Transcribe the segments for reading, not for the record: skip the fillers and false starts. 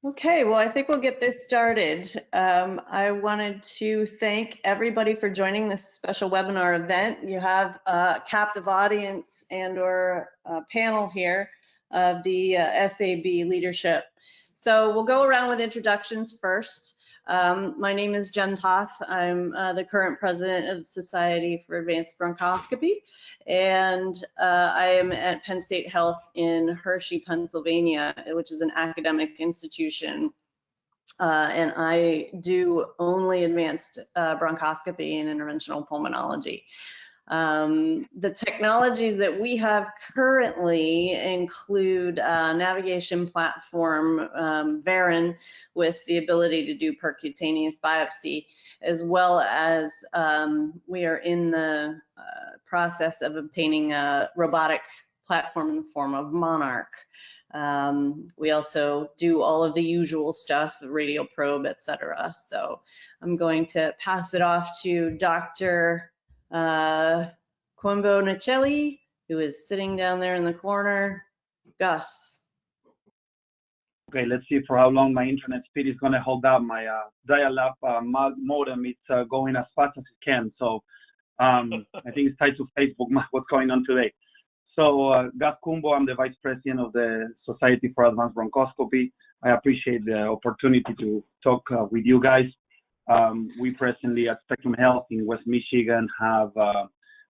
Okay, well, I think we'll get this started. I wanted to thank everybody for joining this special webinar event. You have a captive audience and/or panel here of the SAB Leadership. So we'll go around with introductions first. My name is Jen Toth. I'm the current president of the Society for Advanced Bronchoscopy, and I am at Penn State Health in Hershey, Pennsylvania, which is an academic institution. And I do only advanced bronchoscopy and interventional pulmonology. The technologies that we have currently include navigation platform, Varin, with the ability to do percutaneous biopsy, as well as we are in the process of obtaining a robotic platform in the form of Monarch. We also do all of the usual stuff, radio probe, etc. So I'm going to pass it off to Dr. Quimbo Nicelli, who is sitting down there in the corner. Gus. Okay, let's see for how long my internet speed is going to hold up. My dial-up modem, it's going as fast as it can. So I think it's tied to Facebook, what's going on today. So Gus Quimbo, I'm the Vice President of the Society for Advanced Bronchoscopy. I appreciate the opportunity to talk with you guys. We presently at Spectrum Health in West Michigan have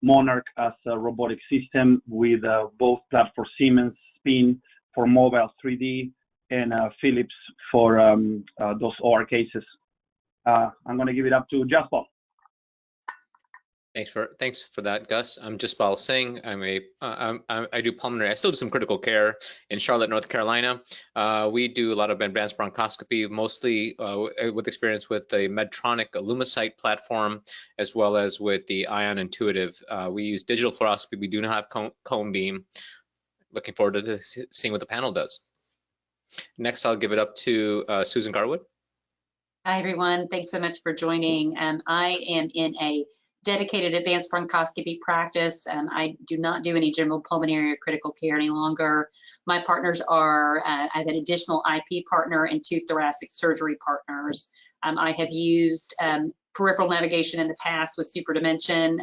Monarch as a robotic system with both platforms, Siemens Spin for mobile 3D and Philips for those OR cases. I'm going to give it up to Jaspal. Thanks for that, Gus. I'm Jaspal Singh. I do pulmonary. I still do some critical care in Charlotte, North Carolina. We do a lot of advanced bronchoscopy, mostly with experience with the Medtronic Lumicite platform, as well as with the Ion Intuitive. We use digital fluoroscopy. We do not have cone beam. Looking forward to seeing what the panel does. Next, I'll give it up to Susan Garwood. Hi, everyone. Thanks so much for joining. I am in a dedicated advanced bronchoscopy practice, and I do not do any general pulmonary or critical care any longer. My partners are, I have an additional IP partner and 2 thoracic surgery partners. I have used peripheral navigation in the past with SuperDimension,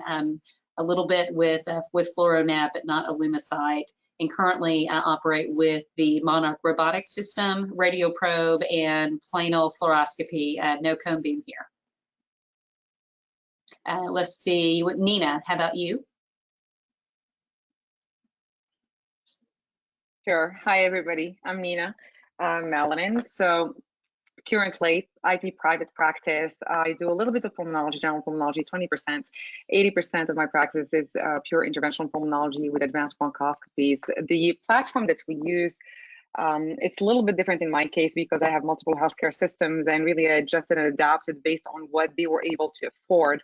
a little bit with FluoroNav, but not a Lumicite. And currently I operate with the Monarch robotic system, radio probe, and plain old fluoroscopy, no cone beam here. Let's see, Nina, how about you? Sure. Hi, everybody. I'm Nina Melanin. So currently, IP private practice. I do a little bit of pulmonology, general pulmonology, 20%. 80% of my practice is pure interventional pulmonology with advanced bronchoscopies. The platform that we use, it's a little bit different in my case because I have multiple healthcare systems, and really I adjusted and adapted based on what they were able to afford.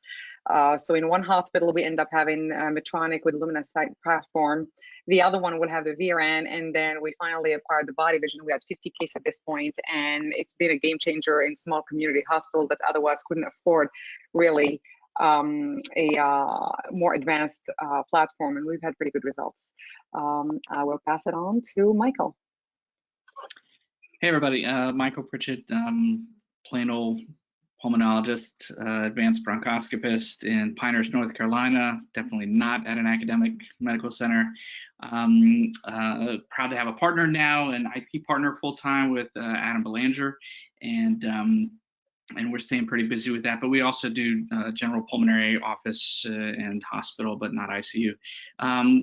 So in one hospital, we end up having Medtronic with Lumicite platform. The other one will have the VRN, and then we finally acquired the Body Vision. We had 50 cases at this point, and it's been a game changer in small community hospitals that otherwise couldn't afford really a more advanced platform, and we've had pretty good results. I will pass it on to Michael. Hey everybody, Michael Pritchett, plain old pulmonologist, advanced bronchoscopist in Pinehurst, North Carolina, definitely not at an academic medical center. Proud to have a partner now, an IP partner full-time with Adam Belanger, and we're staying pretty busy with that, but we also do general pulmonary office and hospital, but not ICU.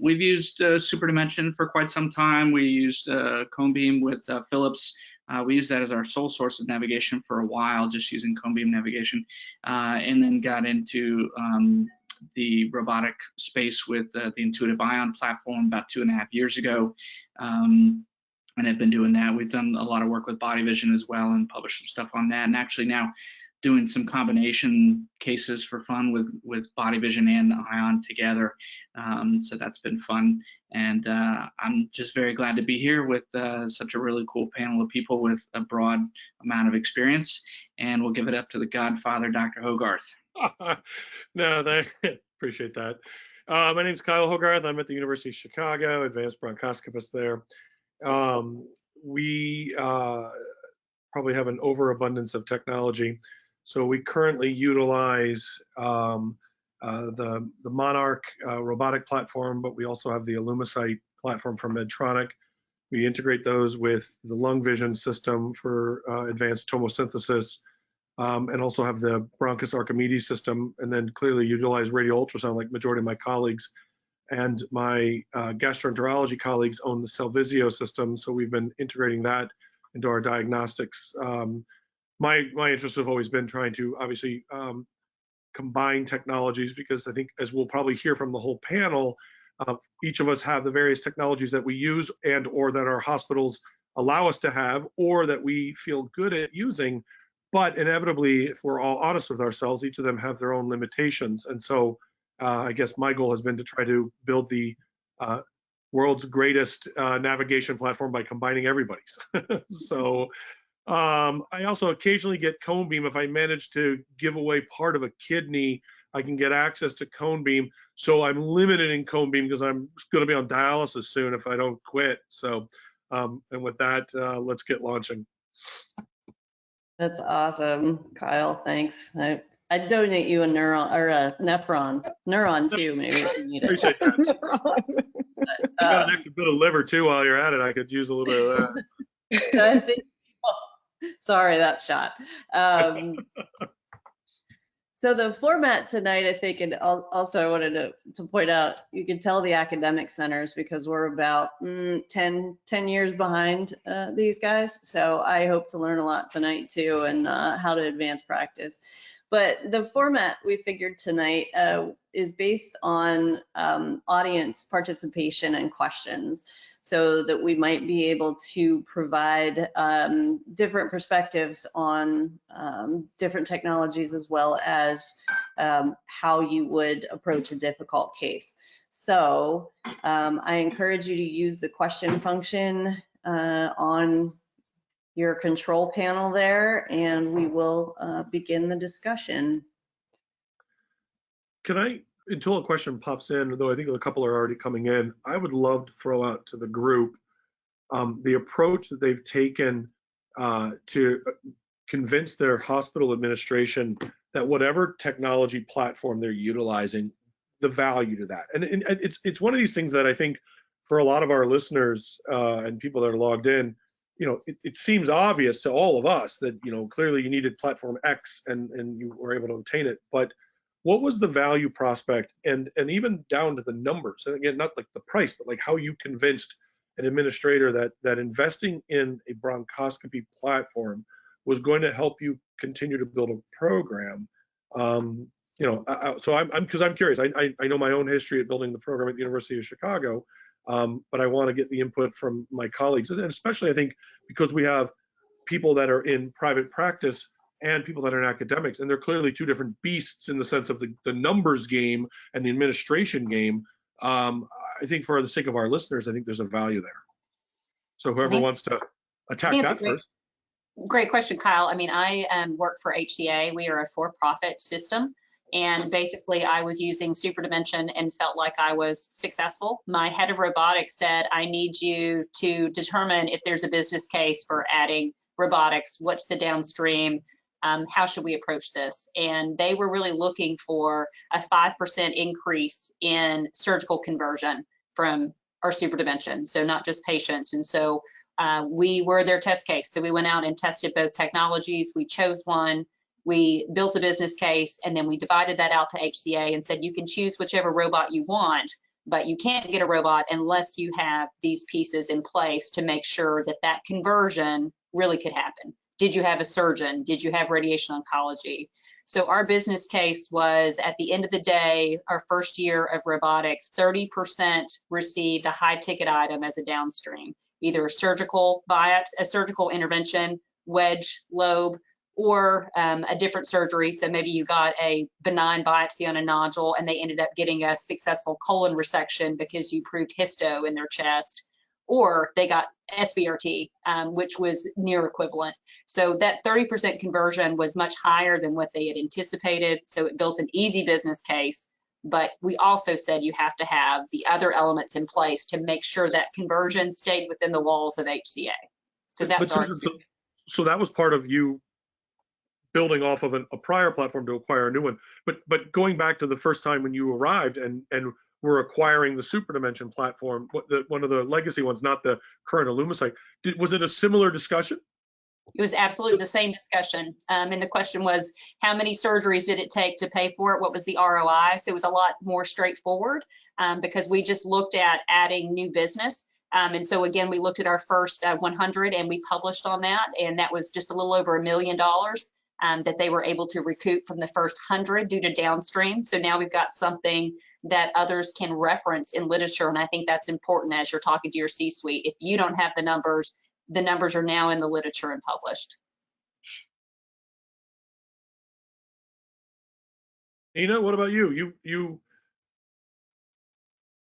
We've used SuperDimension for quite some time. We used cone beam with Philips. We used that as our sole source of navigation for a while, just using cone beam navigation, and then got into the robotic space with the Intuitive Ion platform about 2.5 years ago. And I've been doing that. We've done a lot of work with Body Vision as well and published some stuff on that. And actually now doing some combination cases for fun with Body Vision and Ion together. So that's been fun. And I'm just very glad to be here with such a really cool panel of people with a broad amount of experience. And we'll give it up to the Godfather, Dr. Hogarth. No, appreciate that. My name is Kyle Hogarth. I'm at the University of Chicago, advanced bronchoscopist there. We probably have an overabundance of technology. So we currently utilize the Monarch robotic platform, but we also have the Illumisight platform from Medtronic. We integrate those with the lung vision system for advanced tomosynthesis, and also have the Bronchus Archimedes system, and then clearly utilize radio ultrasound like majority of my colleagues. And my gastroenterology colleagues own the Cellvizio system, so we've been integrating that into our diagnostics. My interests have always been trying to obviously combine technologies, because I think, as we'll probably hear from the whole panel, each of us have the various technologies that we use and or that our hospitals allow us to have, or that we feel good at using. But inevitably, if we're all honest with ourselves, each of them have their own limitations. And so I guess my goal has been to try to build the world's greatest navigation platform by combining everybody's. So I also occasionally get cone beam. If I manage to give away part of a kidney, I can get access to cone beam. So I'm limited in cone beam because I'm going to be on dialysis soon if I don't quit. So, and with that, let's get launching. That's awesome, Kyle. Thanks. I'd donate you a neuron or a neuron too, maybe if you need it. Appreciate that. You got an extra bit of liver too while you're at it. I could use a little bit of that. I think, sorry, that's shot. So the format tonight, I think, and also I wanted to point out, you can tell the academic centers because we're about 10 years behind these guys. So I hope to learn a lot tonight too, and how to advance practice. But the format we figured tonight is based on audience participation and questions, so that we might be able to provide different perspectives on different technologies, as well as how you would approach a difficult case. So I encourage you to use the question function on your control panel there, and we will begin the discussion. Can I, until a question pops in, though I think a couple are already coming in, I would love to throw out to the group the approach that they've taken to convince their hospital administration that whatever technology platform they're utilizing, the value to that. And it's one of these things that I think for a lot of our listeners and people that are logged in, you know, it seems obvious to all of us that, you know, clearly you needed platform X and you were able to obtain it. But what was the value prospect, and even down to the numbers? And again, not like the price, but like how you convinced an administrator that investing in a bronchoscopy platform was going to help you continue to build a program. You know, so I'm curious. I know my own history of building the program at the University of Chicago. But I want to get the input from my colleagues, and especially I think because we have people that are in private practice and people that are in academics, and they're clearly two different beasts in the sense of the numbers game and the administration game. I think for the sake of our listeners, I think there's a value there. So whoever wants to attack that first. Great question, Kyle. I mean, I work for HCA. We are a for-profit system. And basically, I was using SuperDimension and felt like I was successful. My head of robotics said, I need you to determine if there's a business case for adding robotics. What's the downstream? How should we approach this? And they were really looking for a 5% increase in surgical conversion from our SuperDimension, so not just patients. And so we were their test case. So we went out and tested both technologies. We chose one. We built a business case, and then we divided that out to HCA and said, you can choose whichever robot you want, but you can't get a robot unless you have these pieces in place to make sure that that conversion really could happen. Did you have a surgeon? Did you have radiation oncology? So our business case was, at the end of the day, our first year of robotics, 30% received a high ticket item as a downstream, either a surgical biopsy, a surgical intervention, wedge, lobe, or a different surgery. So maybe you got a benign biopsy on a nodule and they ended up getting a successful colon resection because you proved histo in their chest, or they got SBRT, which was near equivalent. So that 30% conversion was much higher than what they had anticipated. So it built an easy business case, but we also said you have to have the other elements in place to make sure that conversion stayed within the walls of HCA. So that's our experience. So that was part of you building off of a prior platform to acquire a new one. But going back to the first time when you arrived and were acquiring the SuperDimension platform, one of the legacy ones, not the current Illumisite, was it a similar discussion? It was absolutely the same discussion. And the question was, how many surgeries did it take to pay for it? What was the ROI? So it was a lot more straightforward because we just looked at adding new business. And so again, we looked at our first 100 and we published on that. And that was just a little over $1 million that they were able to recoup from the first 100 due to downstream. So now we've got something that others can reference in literature. And I think that's important as you're talking to your C-suite. If you don't have the numbers are now in the literature and published. Nina, what about you?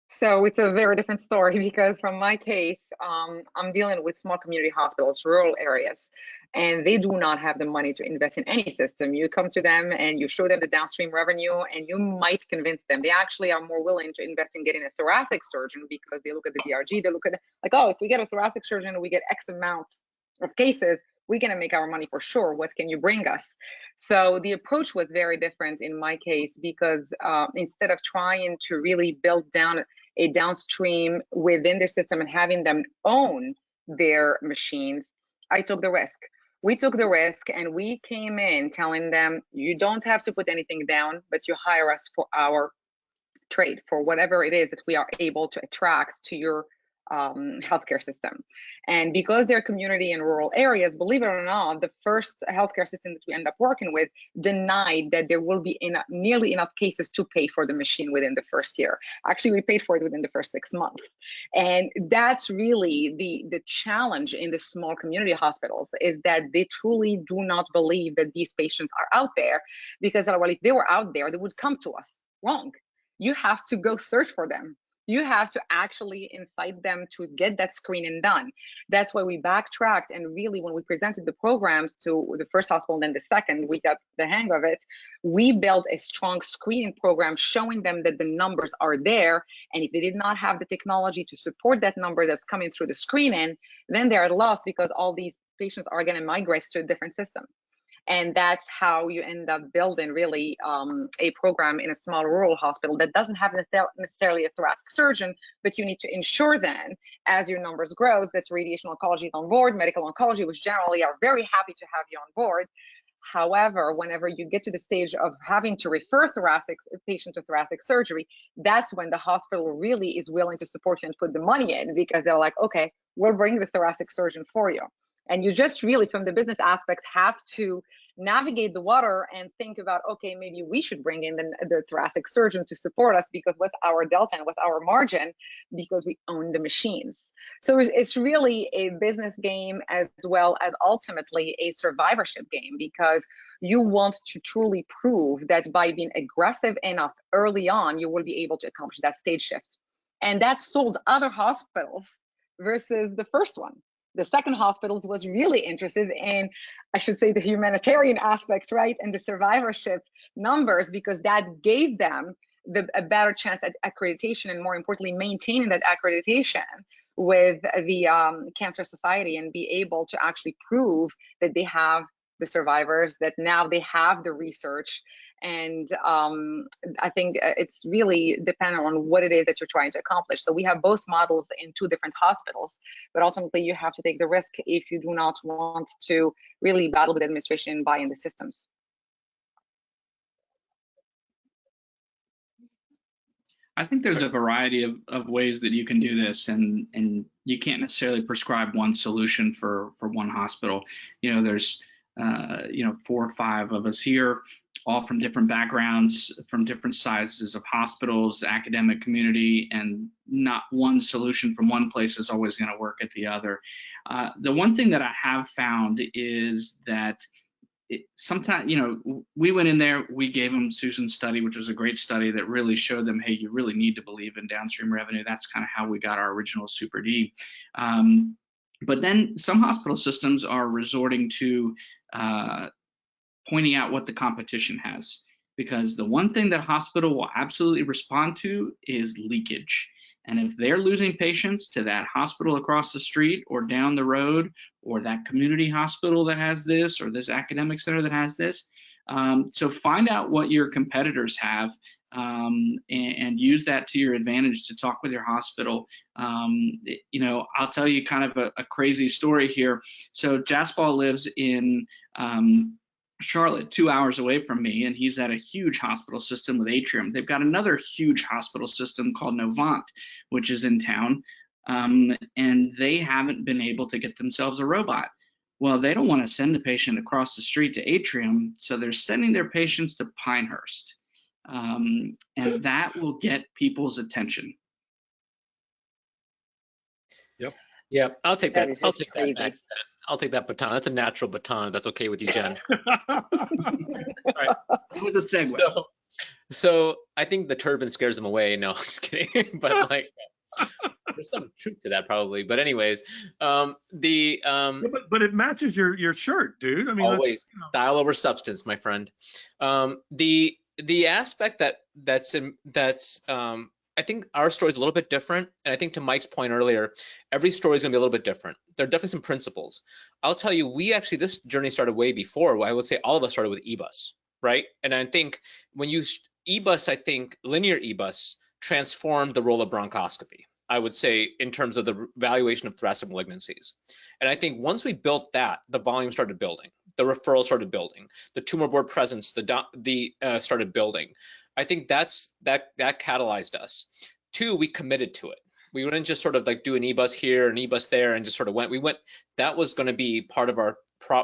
So it's a very different story because from my case, I'm dealing with small community hospitals, rural areas, and they do not have the money to invest in any system. You come to them and you show them the downstream revenue and you might convince them. They actually are more willing to invest in getting a thoracic surgeon because they look at the DRG, they look at like, oh, if we get a thoracic surgeon, we get X amount of cases, we're going to make our money for sure. What can you bring us? So the approach was very different in my case because instead of trying to really build down a downstream within their system and having them own their machines, I took the risk. We took the risk and we came in telling them, you don't have to put anything down, but you hire us for our trade, for whatever it is that we are able to attract to your healthcare system. And because they're community and rural areas, believe it or not, the first healthcare system that we end up working with denied that there will be nearly enough cases to pay for the machine within the first year. Actually, we paid for it within the first 6 months. And that's really the challenge in the small community hospitals, is that they truly do not believe that these patients are out there, because well, if they were out there, they would come to us. Wrong. You have to go search for them. You have to actually incite them to get that screening done. That's why we backtracked, and really when we presented the programs to the first hospital and then the second, we got the hang of it. We built a strong screening program showing them that the numbers are there, and if they did not have the technology to support that number that's coming through the screening, then they're at loss because all these patients are going to migrate to a different system. And that's how you end up building really a program in a small rural hospital that doesn't have necessarily a thoracic surgeon, but you need to ensure then, as your numbers grows, that radiation oncology is on board, medical oncology, which generally are very happy to have you on board. However, whenever you get to the stage of having to refer a patient to thoracic surgery, that's when the hospital really is willing to support you and put the money in, because they're like, okay, we'll bring the thoracic surgeon for you. And you just really, from the business aspect, have to navigate the water and think about, okay, maybe we should bring in the thoracic surgeon to support us, because what's our delta and what's our margin, because we own the machines. So it's really a business game as well as ultimately a survivorship game, because you want to truly prove that by being aggressive enough early on, you will be able to accomplish that stage shift. And that sold other hospitals versus the first one. The second hospitals was really interested in, I should say, the humanitarian aspect, right? And the survivorship numbers, because that gave them a better chance at accreditation, and more importantly, maintaining that accreditation with the Cancer Society, and be able to actually prove that they have the survivors, that now they have the research. And I think it's really dependent on what it is that you're trying to accomplish. So we have both models in 2 different hospitals, but ultimately you have to take the risk if you do not want to really battle with administration and buy in the systems. I think there's a variety of ways that you can do this, and you can't necessarily prescribe one solution for one hospital. You know, there's 4 or 5 of us here, all from different backgrounds, from different sizes of hospitals, the academic community, and not one solution from one place is always going to work at the other. The one thing that I have found is that sometimes, we went in there, we gave them Susan's study, which was a great study that really showed them, hey, you really need to believe in downstream revenue. That's kind of how we got our original Super D. But then some hospital systems are resorting to pointing out what the competition has, because the one thing that hospital will absolutely respond to is leakage. And if they're losing patients to that hospital across the street or down the road, or that community hospital that has this, or this academic center that has this, so find out what your competitors have, and use that to your advantage to talk with your hospital. You know, I'll tell you kind of a crazy story here. So Jaspal lives in Charlotte, 2 hours away from me, and he's at a huge hospital system with Atrium. They've got another huge hospital system called Novant, which is in town, and they haven't been able to get themselves a robot. Well, they don't want to send a patient across the street to Atrium, so they're sending their patients to Pinehurst, and that will get people's attention. Yep. Yeah, I'll take that. That is I'll just take crazy. that next. I'll take that baton. That's a natural baton. That's okay with you, Jen. That was a segue. So I think the turban scares them away. No, I'm just kidding. But like, there's some truth to that probably. But anyways, Yeah, but it matches your shirt, dude. I mean, always that's, you know. style over substance, my friend. The aspect that's I think our story is a little bit different, and I think to Mike's point earlier, every story is going to be a little bit different. There are definitely some principles. I'll tell you, this journey started way before. I would say all of us started with eBus, right? And I think when you eBus, I think linear eBus transformed the role of bronchoscopy, I would say, in terms of the valuation of thoracic malignancies. And I think once we built that, the volume started building, the referrals started building, the tumor board presence, started building. I think that catalyzed us. 2, we committed to it. We wouldn't just sort of like do an eBus here, an eBus there, and just sort of went. That was going to be part of our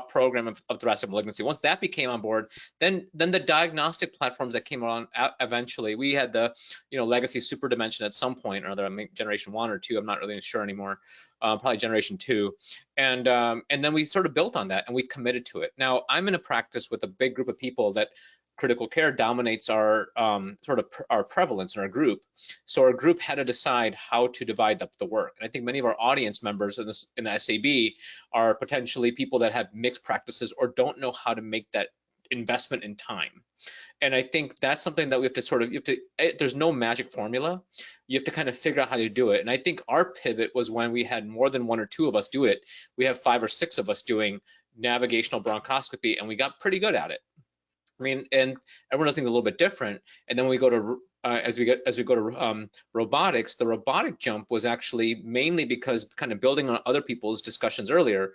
program of thoracic malignancy. Once that became on board, then the diagnostic platforms that came on eventually. We had the legacy SuperDimension at some point or other. I mean, generation 1 or 2. I'm not really sure anymore. Probably generation 2, and then we sort of built on that and we committed to it. Now I'm in a practice with a big group of people that critical care dominates our our prevalence in our group. So our group had to decide how to divide up the work. And I think many of our audience members in the SAB are potentially people that have mixed practices or don't know how to make that investment in time. And I think that's something that we have to there's no magic formula. You have to kind of figure out how to do it. And I think our pivot was when we had more than 1 or 2 of us do it. We have 5 or 6 of us doing navigational bronchoscopy, and we got pretty good at it. I mean, and everyone does things a little bit different. And then we go to as we go to robotics, the robotic jump was actually mainly because kind of building on other people's discussions earlier.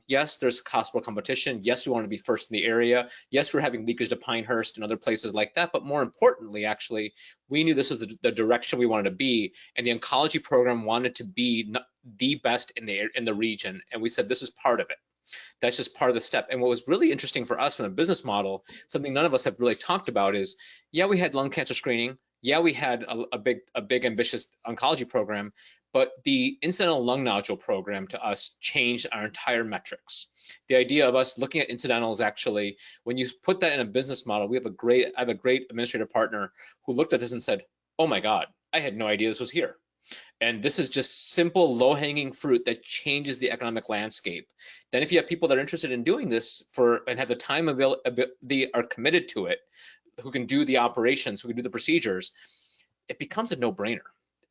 Yes, there's hospital competition. Yes, we want to be first in the area. Yes, we're having leakage to Pinehurst and other places like that. But more importantly, actually, we knew this was the direction we wanted to be, and the oncology program wanted to be the best in the region. And we said this is part of it. That's just part of the step. And what was really interesting for us from a business model, something none of us have really talked about, is yeah, we had lung cancer screening. Yeah, we had a big ambitious oncology program, but the incidental lung nodule program to us changed our entire metrics. The idea of us looking at incidentals, actually, when you put that in a business model, I have a great administrative partner who looked at this and said, oh my God, I had no idea this was here. And this is just simple, low-hanging fruit that changes the economic landscape. Then if you have people that are interested in doing this and have the time they are committed to it, who can do the operations, who can do the procedures, it becomes a no-brainer.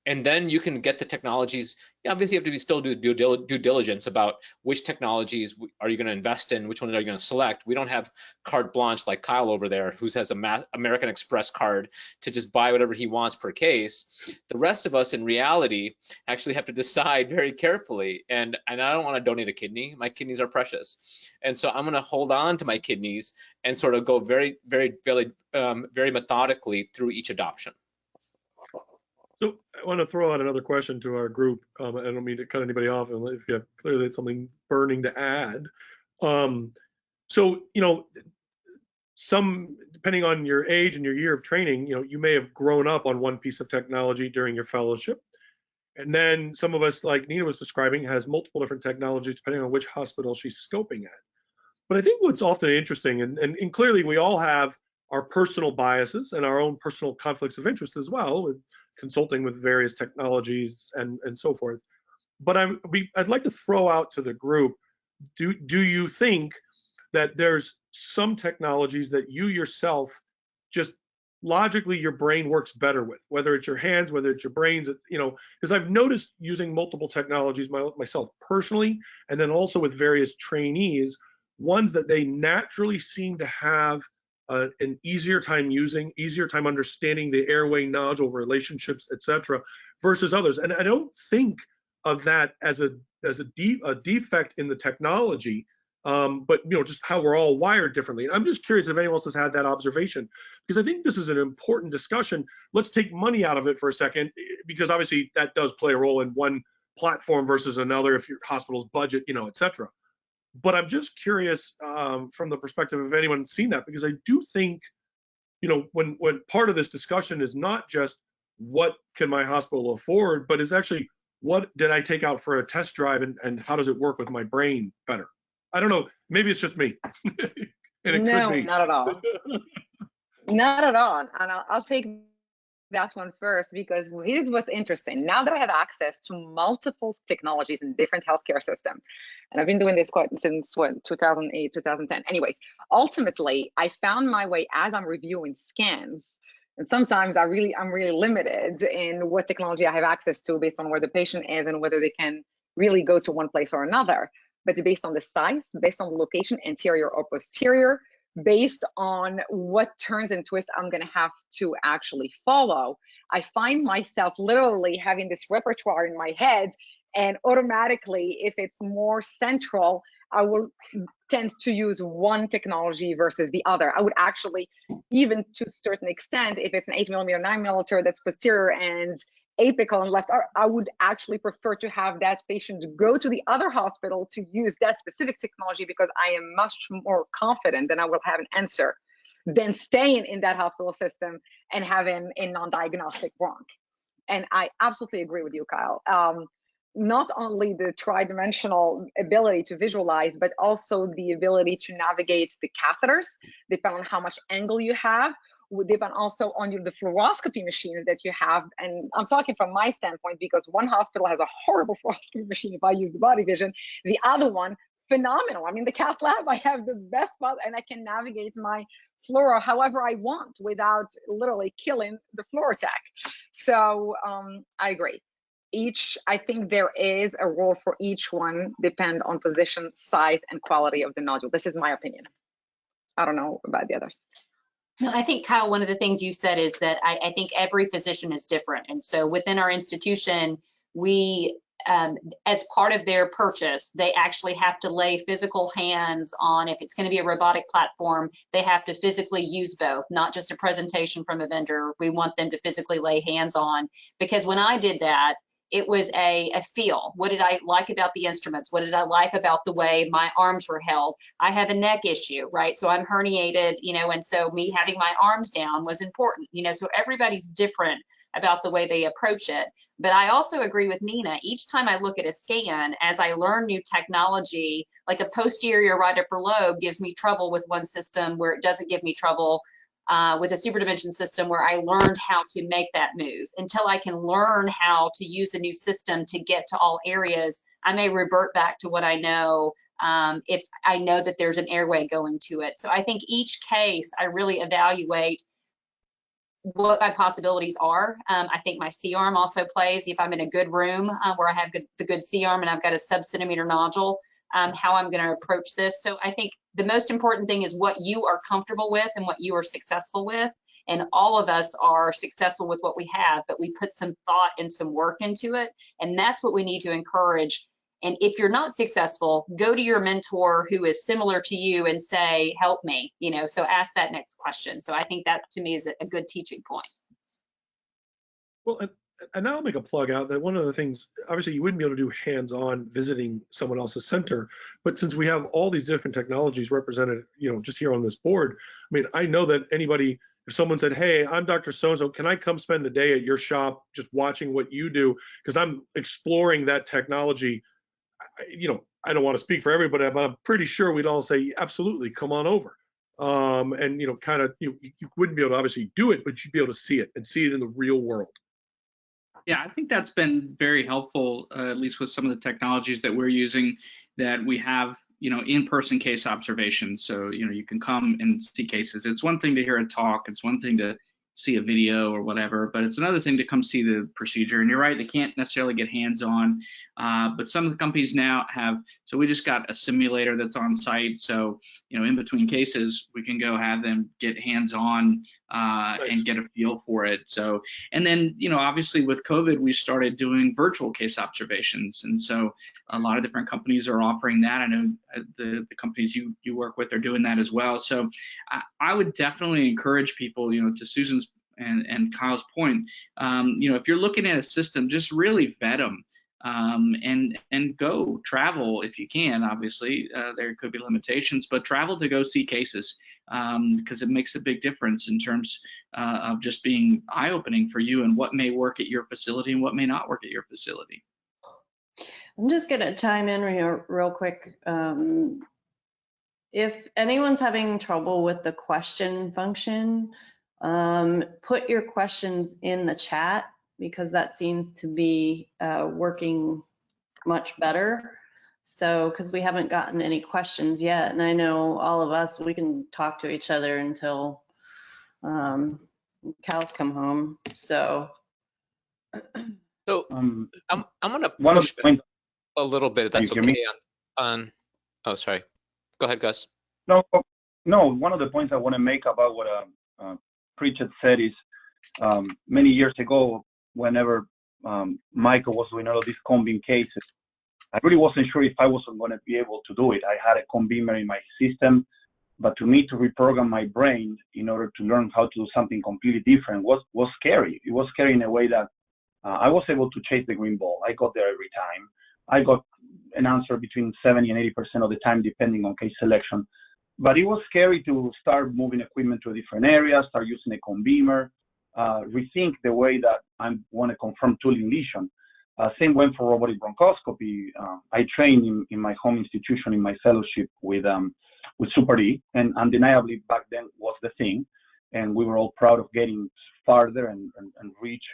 And then you can get the technologies. Yeah, obviously, you have to still do due diligence about which technologies are you going to invest in, which ones are you going to select. We don't have carte blanche like Kyle over there, who has a American Express card to just buy whatever he wants per case. The rest of us, in reality, actually have to decide very carefully. And I don't want to donate a kidney. My kidneys are precious, and so I'm going to hold on to my kidneys and sort of go very, very, very methodically through each adoption. So I want to throw out another question to our group. I don't mean to cut anybody off, and if you have clearly something burning to add. So, some, depending on your age and your year of training, you may have grown up on one piece of technology during your fellowship. And then some of us, like Nina was describing, has multiple different technologies depending on which hospital she's scoping at. But I think what's often interesting, and clearly we all have our personal biases and our own personal conflicts of interest as well, with consulting with various technologies and so forth. But I'd like to throw out to the group, do you think that there's some technologies that you yourself just logically your brain works better with, whether it's your hands, whether it's your brains, you know, because I've noticed using multiple technologies myself personally, and then also with various trainees, ones that they naturally seem to have an easier time using, easier time understanding the airway nodule relationships, etc., versus others. And I don't think of that as a defect in the technology, but you know, just how we're all wired differently. And I'm just curious if anyone else has had that observation, because I think this is an important discussion. Let's take money out of it for a second, because obviously that does play a role in one platform versus another, if your hospital's budget, you know, etc. But I'm just curious from the perspective of anyone's seen that, because I do think, you know, when part of this discussion is not just what can my hospital afford, but is actually what did I take out for a test drive, and how does it work with my brain better? I don't know. Maybe it's just me. And it No, could be. not at all. Not at all. And I'll take that one first, because here's what's interesting. Now that I have access to multiple technologies in different healthcare systems, and I've been doing this since what, 2008, 2010. Anyways, ultimately, I found my way as I'm reviewing scans. And sometimes I'm really limited in what technology I have access to based on where the patient is and whether they can really go to one place or another. But based on the size, based on the location, anterior or posterior, based on what turns and twists I'm going to have to actually follow, I find myself literally having this repertoire in my head, and automatically, if it's more central, I will tend to use one technology versus the other. I would actually, even to a certain extent, if it's an 8mm, 9mm that's posterior and apical and left, I would actually prefer to have that patient go to the other hospital to use that specific technology, because I am much more confident that I will have an answer than staying in that hospital system and having a non-diagnostic bronch. And I absolutely agree with you, Kyle. Not only the tridimensional ability to visualize, but also the ability to navigate the catheters, depending on how much angle you have, depend also on the fluoroscopy machines that you have. And I'm talking from my standpoint, because one hospital has a horrible fluoroscopy machine if I use the body vision, the other one, phenomenal. I mean, the cath lab, I have the best spot, and I can navigate my fluoro however I want without literally killing the fluorotech. So I agree. I think there is a role for each one, depend on position, size, and quality of the nodule. This is my opinion. I don't know about the others. No, I think, Kyle, one of the things you said is that I think every physician is different. And so within our institution, we, as part of their purchase, they actually have to lay physical hands on, if it's going to be a robotic platform, they have to physically use both, not just a presentation from a vendor. We want them to physically lay hands on, because when I did that, it was a feel. What did I like about the instruments? What did I like about the way my arms were held? I have a neck issue, right? So I'm herniated, you know, and so me having my arms down was important, you know, so everybody's different about the way they approach it. But I also agree with Nina. Each time I look at a scan, as I learn new technology, like a posterior right upper lobe gives me trouble with one system where it doesn't give me trouble with a SuperDimension system, where I learned how to make that move. Until I can learn how to use a new system to get to all areas, I may revert back to what I know, if I know that there's an airway going to it. So I think each case, I really evaluate what my possibilities are. I think my C-arm also plays. If I'm in a good room where I have the good C-arm and I've got a sub-centimeter nodule, how I'm going to approach this. So I think the most important thing is what you are comfortable with and what you are successful with. And all of us are successful with what we have, but we put some thought and some work into it. And that's what we need to encourage. And if you're not successful, go to your mentor who is similar to you and say, help me, you know, so ask that next question. So I think that to me is a good teaching point. Well, and I'll make a plug out that one of the things, obviously you wouldn't be able to do hands-on visiting someone else's center, but since we have all these different technologies represented, you know, just here on this board, I mean, I know that anybody, if someone said, hey, I'm Dr. So-and-so, can I come spend the day at your shop just watching what you do? Because I'm exploring that technology. You know, I don't want to speak for everybody, but I'm pretty sure we'd all say, absolutely, come on over. And, you know, kind of, you wouldn't be able to obviously do it, but you'd be able to see it and see it in the real world. Yeah, I think that's been very helpful, at least with some of the technologies that we're using, that we have, you know, in-person case observations. So, you know, you can come and see cases. It's one thing to hear a talk. It's one thing to see a video or whatever, but it's another thing to come see the procedure. And you're right, they can't necessarily get hands-on, but some of the companies now have, so we just got a simulator that's on site. So, you know, in between cases, we can go have them get hands-on and get a feel for it. So, and then, you know, obviously with COVID, we started doing virtual case observations. And so a lot of different companies are offering that. I know the companies you work with are doing that as well. So I would definitely encourage people, you know, to Susan's and Kyle's point, you know, if you're looking at a system, just really vet them and go travel if you can. Obviously, there could be limitations, but travel to go see cases because it makes a big difference in terms of just being eye-opening for you and what may work at your facility and what may not work at your facility. I'm just going to chime in real quick. If anyone's having trouble with the question function, put your questions in the chat because that seems to be working much better. So, because we haven't gotten any questions yet, and I know all of us, we can talk to each other until cows come home. So, I'm going to push a little bit, if that's okay. Oh, sorry. Go ahead, Gus. No. One of the points I want to make about what Pritchett said is many years ago, whenever Michael was doing all of these cone-beam cases, I really wasn't sure if I wasn't going to be able to do it. I had a cone beamer in my system, but to me to reprogram my brain in order to learn how to do something completely different was scary. It was scary in a way that I was able to chase the green ball. I got there every time. I got an answer between 70 and 80% of the time, depending on case selection. But it was scary to start moving equipment to a different area, start using a cone beamer, rethink the way that I want to confirm tooling lesion. Same went for robotic bronchoscopy. I trained in my home institution in my fellowship with SuperD, and undeniably back then was the thing, and we were all proud of getting farther and reach.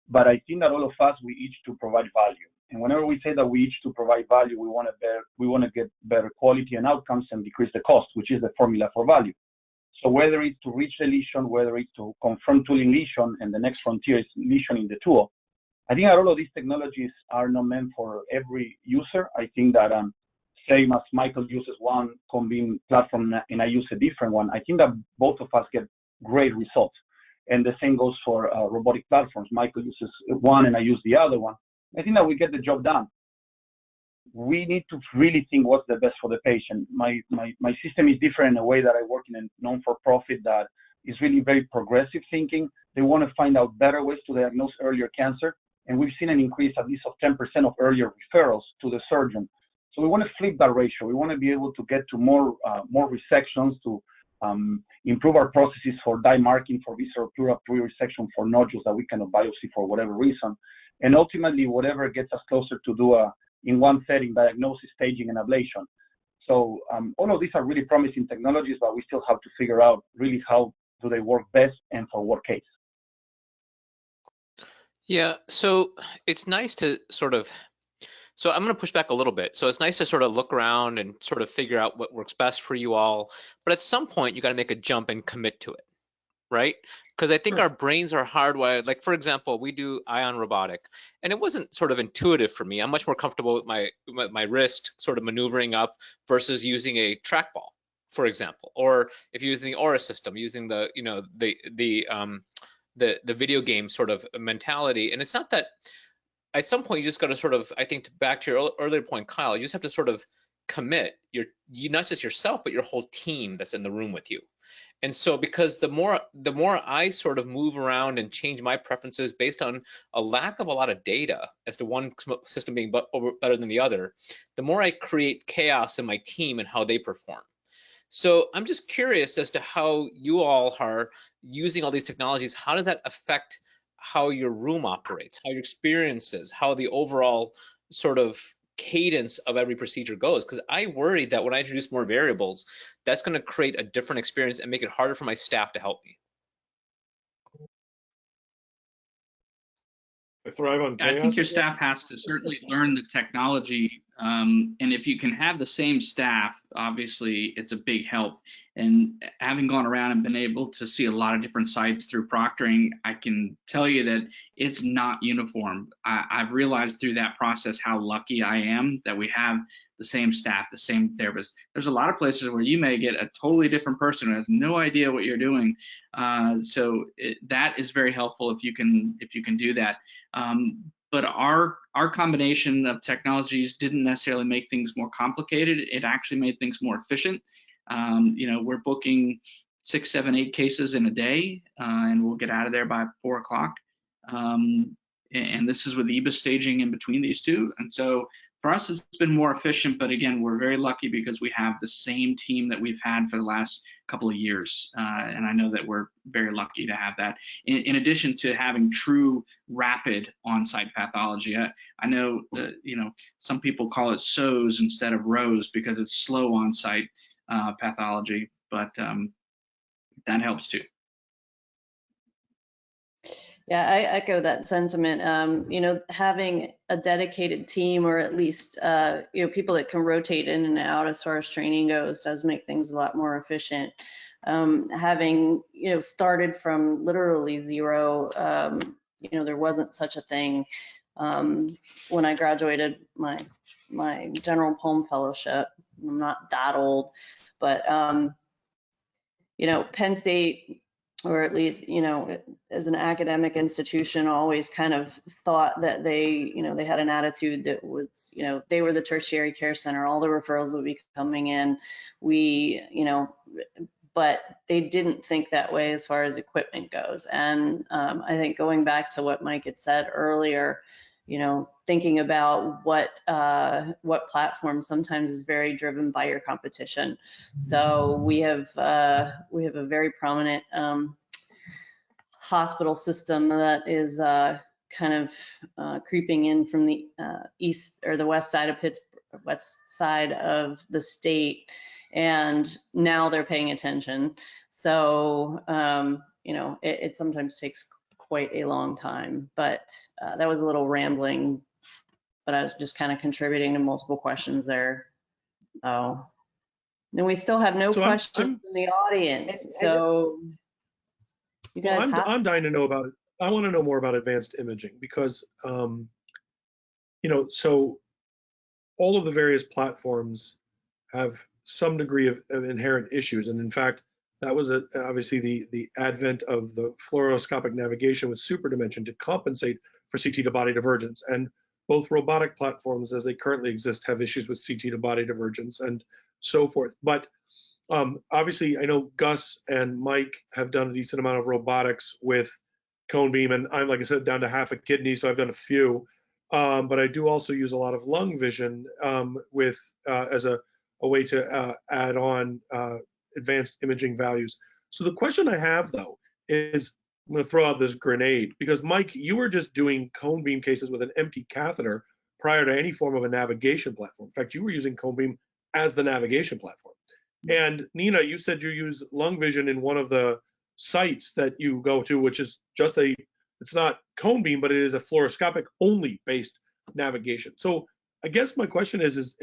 But I think that all of us, we each to provide value. And whenever we say that we each to provide value, we want to get better quality and outcomes and decrease the cost, which is the formula for value. So whether it's to reach the lesion, whether it's to confirm tooling lesion, and the next frontier is lesion in the tool, I think that all of these technologies are not meant for every user. I think that same as Michael uses one cone beam platform and I use a different one, I think that both of us get great results. And the same goes for robotic platforms. Michael uses one and I use the other one. I think that we get the job done. We need to really think what's the best for the patient. My system is different in a way that I work in a non-for-profit that is really very progressive thinking. They want to find out better ways to diagnose earlier cancer. And we've seen an increase at least of 10% of earlier referrals to the surgeon. So we want to flip that ratio. We want to be able to get to more resections, to improve our processes for dye marking, for visceral pleural pre-resection, for nodules that we cannot biopsy for whatever reason. And ultimately, whatever gets us closer to do in one setting, diagnosis, staging, and ablation. So all of these are really promising technologies, but we still have to figure out really how do they work best and for what case. Yeah, so it's nice to sort of, so I'm going to push back a little bit. So it's nice to sort of look around and sort of figure out what works best for you all. But at some point, you got to make a jump and commit to it, right? Because I think our brains are hardwired. Like, for example, we do ion robotic, and it wasn't sort of intuitive for me. I'm much more comfortable with my wrist sort of maneuvering up versus using a trackball, for example, or if you're using the Aura system, using the, you know, the video game sort of mentality. And it's not that at some point you just got to sort of, I think back to your earlier point, Kyle, you just have to sort of commit you not just yourself, but your whole team that's in the room with you. And so because the more I sort of move around and change my preferences based on a lack of a lot of data as to one system being better than the other, the more I create chaos in my team and how they perform. So I'm just curious as to how you all are using all these technologies. How does that affect how your room operates, how your experiences, how the overall sort of cadence of every procedure goes? Because I worry that when I introduce more variables, that's going to create a different experience and make it harder for my staff to help me. I thrive on chaos. I think your staff has to certainly learn the technology And if you can have the same staff, obviously it's a big help. And having gone around and been able to see a lot of different sites through proctoring, I can tell you that it's not uniform. I've realized through that process how lucky I am that we have the same staff, the same therapist. There's a lot of places where you may get a totally different person who has no idea what you're doing. That is very helpful if you can do that. But our combination of technologies didn't necessarily make things more complicated. It actually made things more efficient. We're booking 6, 7, 8 cases in a day, and we'll get out of there by 4 o'clock. And this is with EBA staging in between these two. And so for us, it's been more efficient, but again, we're very lucky because we have the same team that we've had for the last couple of years. And I know that we're very lucky to have that. In addition to having true rapid on-site pathology, I know, some people call it SOS instead of ROS because it's slow on-site pathology, but that helps too. Yeah, I echo that sentiment. Having a dedicated team, or at least people that can rotate in and out as far as training goes, does make things a lot more efficient. Having started from literally zero, there wasn't such a thing when I graduated my general Pulm fellowship. I'm not that old, but Penn State, or at least, as an academic institution, always kind of thought that they had an attitude that was, they were the tertiary care center, all the referrals would be coming in. But they didn't think that way as far as equipment goes. And I think going back to what Mike had said earlier, thinking about what platform sometimes is very driven by your competition. So we have a very prominent hospital system that is kind of creeping in from the east or the west side of Pittsburgh, west side of the state, and now they're paying attention. So it sometimes takes quite a long time, but that was a little rambling, but I was just kind of contributing to multiple questions there. So, and we still have no questions from the audience. So you guys I'm dying to know about it. I want to know more about advanced imaging because, so all of the various platforms have some degree of inherent issues. And in fact, that was obviously the advent of the fluoroscopic navigation with SuperDimension to compensate for CT to body divergence. And both robotic platforms as they currently exist have issues with CT to body divergence and so forth. But obviously, I know Gus and Mike have done a decent amount of robotics with cone beam, and I'm, like I said, down to half a kidney, so I've done a few. But I do also use a lot of lung vision as a way to add on advanced imaging values. So the question I have, though, is I'm going to throw out this grenade, because Mike, you were just doing cone beam cases with an empty catheter prior to any form of a navigation platform. In fact, you were using cone beam as the navigation platform. And Nina, you said you use lung vision in one of the sites that you go to, which is just it's not cone beam, but it is a fluoroscopic only based navigation. So I guess my question is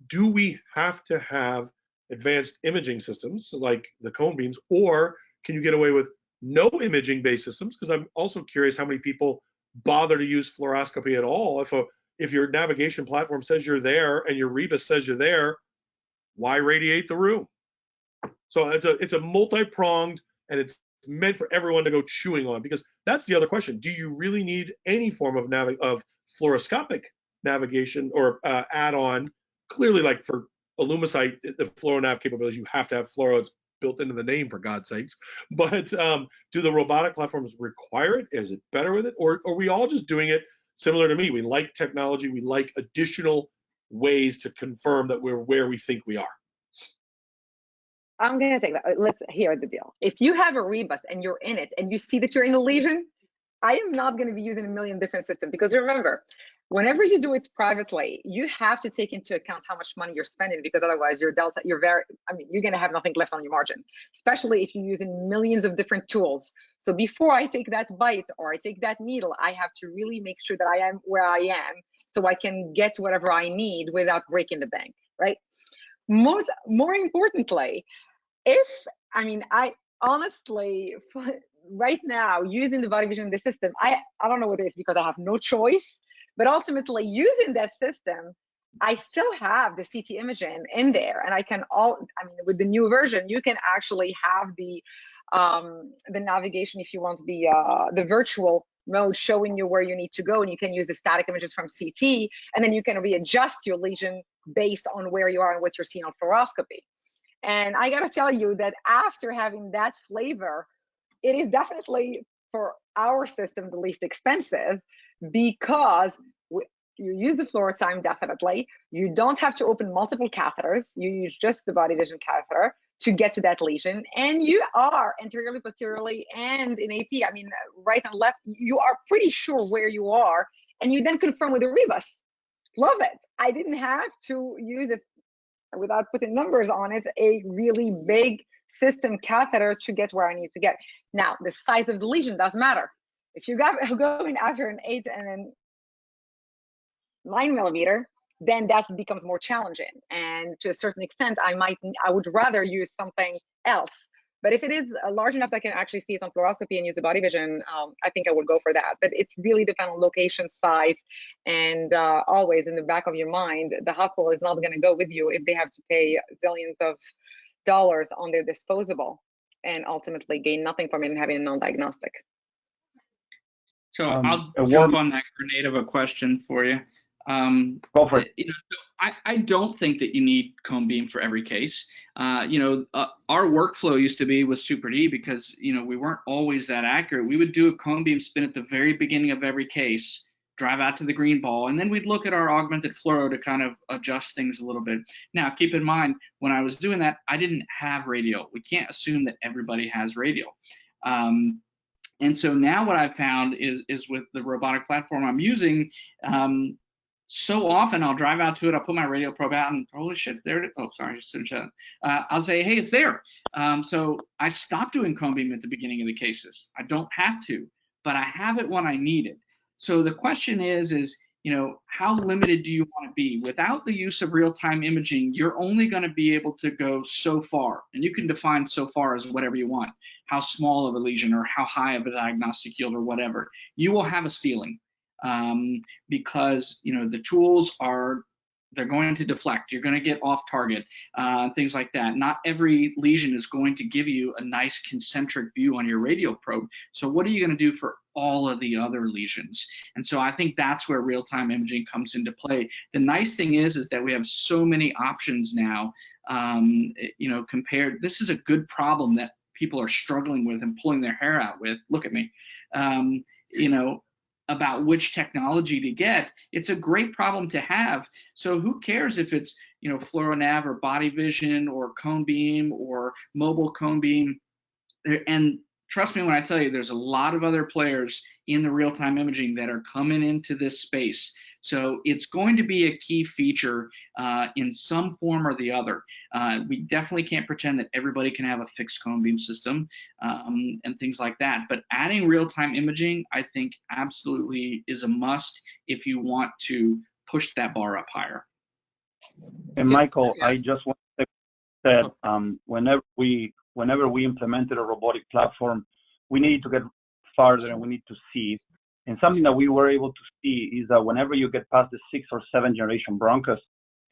do we have to have advanced imaging systems like the cone beams, or can you get away with no imaging based systems? Because I'm also curious how many people bother to use fluoroscopy at all. If your navigation platform says you're there and your rebus says you're there, why radiate the room? So it's a multi-pronged, and it's meant for everyone to go chewing on, because that's the other question. Do you really need any form of fluoroscopic navigation or add-on? Clearly, like for Illumicite, the FluoroNav capabilities, you have to have fluoro. It's built into the name, for God's sakes. But do the robotic platforms require it? Is it better with it? Or are we all just doing it similar to me? We like technology. We like additional ways to confirm that we're where we think we are. I'm going to take that. Let's hear the deal. If you have a rebus and you're in it and you see that you're in a lesion, I am not going to be using a million different systems, because remember, whenever you do it privately, you have to take into account how much money you're spending, because otherwise you're going to have nothing left on your margin, especially if you're using millions of different tools. So before I take that bite or I take that needle, I have to really make sure that I am where I am, so I can get whatever I need without breaking the bank, right? More importantly, I honestly, right now, using the body vision in the system, I don't know whether it's because I have no choice, but ultimately using that system, I still have the CT imaging in there, and I can with the new version, you can actually have the navigation, if you want, the virtual mode showing you where you need to go, and you can use the static images from CT, and then you can readjust your lesion based on where you are and what you're seeing on fluoroscopy. And I gotta tell you that after having that flavor, it is definitely, for our system, the least expensive, because you use the FluoroTime, definitely. You don't have to open multiple catheters. You use just the body vision catheter to get to that lesion. And you are anteriorly, posteriorly, and in AP, right and left, you are pretty sure where you are. And you then confirm with the Rebus. Love it. I didn't have to use it, without putting numbers on it, a really big system catheter to get where I need to get. Now, the size of the lesion doesn't matter. If you going after an 8 and then 9 millimeter, then that becomes more challenging. And to a certain extent, I would rather use something else. But if it is large enough that I can actually see it on fluoroscopy and use the body vision, I think I would go for that. But it really depends on location, size, and always in the back of your mind, the hospital is not going to go with you if they have to pay zillions of dollars on their disposable and ultimately gain nothing from it and having a non-diagnostic. So I'll jump on that grenade of a question for you. Go for it. I don't think that you need cone beam for every case. Our workflow used to be with SuperD, because we weren't always that accurate. We would do a cone beam spin at the very beginning of every case, drive out to the green ball, and then we'd look at our augmented fluoro to kind of adjust things a little bit. Now, keep in mind, when I was doing that, I didn't have radial. We can't assume that everybody has radial. And so now what I've found is with the robotic platform I'm using, so often I'll drive out to it, I'll put my radial probe out, and holy shit, there it is. Oh, sorry, I just didn't shut. I'll say, hey, it's there. So I stopped doing cone beam at the beginning of the cases. I don't have to, but I have it when I need it. So the question is how limited do you want to be? Without the use of real-time imaging, you're only going to be able to go so far, and you can define so far as whatever you want, how small of a lesion or how high of a diagnostic yield or whatever. You will have a ceiling. Because the tools they're going to deflect. You're going to get off target, things like that. Not every lesion is going to give you a nice concentric view on your radial probe. So what are you going to do for all of the other lesions? And so I think that's where real-time imaging comes into play. The nice thing is that we have so many options now. This is a good problem that people are struggling with and pulling their hair out with. Look at me. About which technology to get. It's a great problem to have. So who cares if it's fluoronav or body vision or cone beam or mobile cone beam? And trust me when I tell you, there's a lot of other players in the real-time imaging that are coming into this space. So it's going to be a key feature in some form or the other. We definitely can't pretend that everybody can have a fixed cone beam system and things like that. But adding real-time imaging, I think, absolutely is a must if you want to push that bar up higher. And Michael, I just want to say that whenever we implemented a robotic platform, we needed to get farther and we need to see. And something that we were able to see is that whenever you get past the 6th or 7th generation bronchus,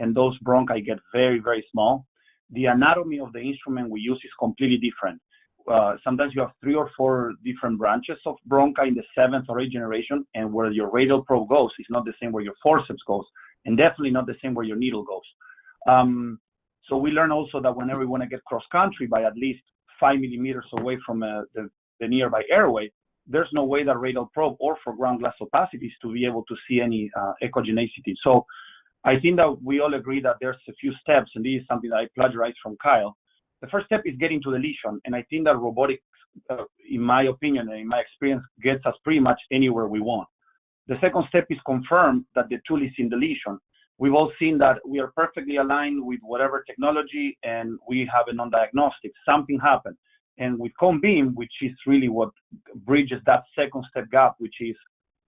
and those bronchi get very, very small, the anatomy of the instrument we use is completely different. Sometimes you have 3 or 4 different branches of bronchi in the 7th or 8th generation, and where your radial probe goes is not the same where your forceps goes, and definitely not the same where your needle goes. So we learn also that whenever we want to get cross-country by at least 5 millimeters away from the nearby airway, there's no way that radial probe or for ground glass opacities to be able to see any echogenicity. So I think that we all agree that there's a few steps, and this is something that I plagiarized from Kyle. The first step is getting to the lesion, and I think that robotics, in my opinion and in my experience, gets us pretty much anywhere we want. The second step is confirm that the tool is in the lesion. We've all seen that we are perfectly aligned with whatever technology, and we have a non-diagnostic. Something happened. And with cone beam, which is really what bridges that second step gap, which is